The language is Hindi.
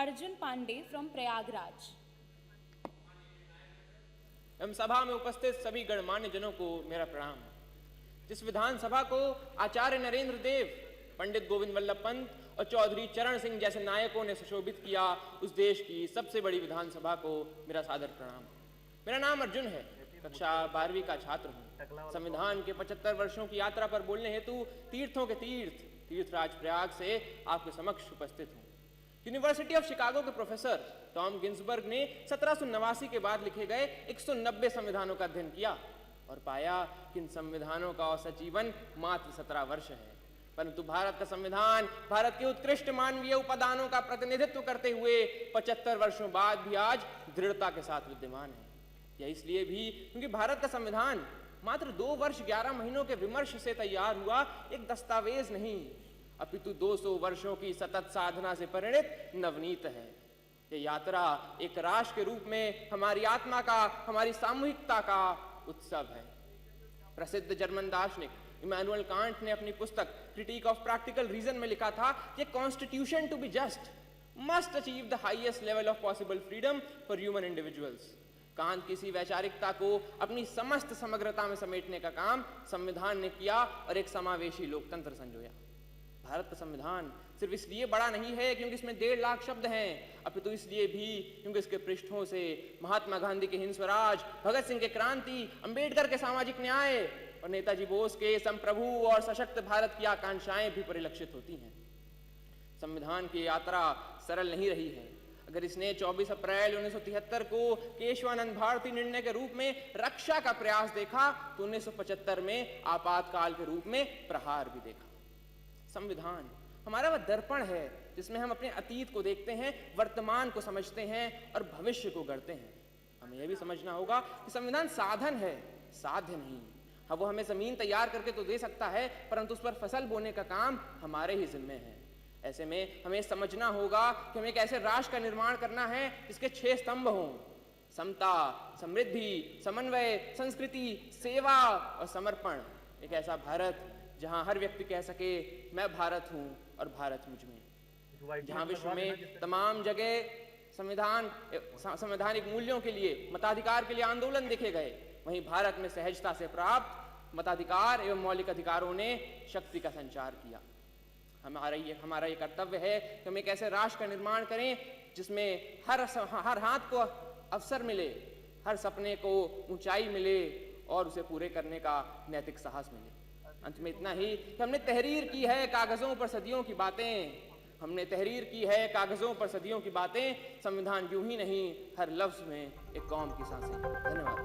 Arjun Pandey from Prayagraj. एवं सभा में उपस्थित सभी गणमान्य जनों को मेरा प्रणाम। जिस विधानसभा को आचार्य नरेंद्र देव, पंडित गोविंद वल्लभ पंत और चौधरी चरण सिंह जैसे नायकों ने सुशोभित किया, उस देश की सबसे बड़ी विधानसभा को मेरा सादर प्रणाम। मेरा नाम अर्जुन है, कक्षा 12वीं का छात्र हूँ। संविधान के 75 वर्षों की यात्रा पर बोलने हेतु तीर्थों के तीर्थराज प्रयाग से आपके समक्ष उपस्थित हूँ। यूनिवर्सिटी ऑफ शिकागो के प्रोफेसर टॉम गिन्सबर्ग ने 1789 के बाद लिखे गए 190 संविधानों का अध्ययन किया और पाया कि इन संविधानों का औसत जीवन मात्र 17 वर्ष है। परंतु भारत का संविधान भारत के उत्कृष्ट मानवीय उपादानों का प्रतिनिधित्व करते हुए 75 वर्षों बाद भी आज दृढ़ता के साथ विद्यमान है। यह इसलिए भी क्योंकि भारत का संविधान मात्र 2 वर्ष 11 महीनों के विमर्श से तैयार हुआ एक दस्तावेज नहीं, अपितु 200 वर्षों की सतत साधना से परिणित नवनीत है। ये यात्रा एक राष्ट्र के रूप में हमारी आत्मा का, हमारी सामूहिकता का उत्सव है। प्रसिद्ध जर्मन दार्शनिक इमैनुअल कांट ने अपनी पुस्तक क्रिटिक ऑफ प्रैक्टिकल रीजन में लिखा था कि constitution to be just must achieve the highest level of possible freedom for human individuals. Kant की इसी वैचारिकता को अपनी समस्त समग्रता में समेटने का काम संविधान ने किया और एक समावेशी लोकतंत्र संजोया। भारत का संविधान सिर्फ इसलिए बड़ा नहीं है क्योंकि इसमें 1.5 लाख शब्द हैं, अपितु इसलिए भी क्योंकि इसके पृष्ठों से महात्मा गांधी के हिंद स्वराज, भगत सिंह के क्रांति, अंबेडकर के सामाजिक न्याय और नेताजी बोस के संप्रभु और सशक्त भारत की आकांक्षाएं भी परिलक्षित होती हैं। संविधान की यात्रा सरल नहीं रही है। अगर इसने 24 अप्रैल 1973 को केशवानंद भारती निर्णय के रूप में रक्षा का प्रयास देखा तो 1975 में आपातकाल के रूप में प्रहार भी देखा। संविधान हमारा वह दर्पण है जिसमें हम अपने अतीत को देखते हैं, वर्तमान को समझते हैं और भविष्य को गढ़ते हैं। हमें यह भी समझना होगा कि संविधान साधन है, साध्य नहीं। हाँ, वो हमें जमीन तैयार करके तो दे सकता है, परंतु उस पर फसल बोने का काम हमारे ही जिम्मे है। ऐसे में हमें समझना होगा कि हमें एक ऐसे राष्ट्र का निर्माण करना है जिसके 6 स्तंभ हों: समता, समृद्धि, समन्वय, संस्कृति, सेवा और समर्पण। एक ऐसा भारत जहां हर व्यक्ति कह सके मैं भारत हूं और भारत मुझ में। जहां विश्व में तमाम जगह संवैधानिक मूल्यों के लिए, मताधिकार के लिए आंदोलन देखे गए, वहीं भारत में सहजता से प्राप्त मताधिकार एवं मौलिक अधिकारों ने शक्ति का संचार किया। हमारा ये कर्तव्य है कि हम एक ऐसे राष्ट्र का निर्माण करें जिसमें हर हाथ को अवसर मिले, हर सपने को ऊंचाई मिले और उसे पूरे करने का नैतिक साहस मिले। अंत में इतना ही कि हमने तहरीर की है कागजों पर सदियों की बातें, हमने तहरीर की है कागजों पर सदियों की बातें, संविधान यूं ही नहीं हर लफ्ज में एक कौम की सांसें। धन्यवाद।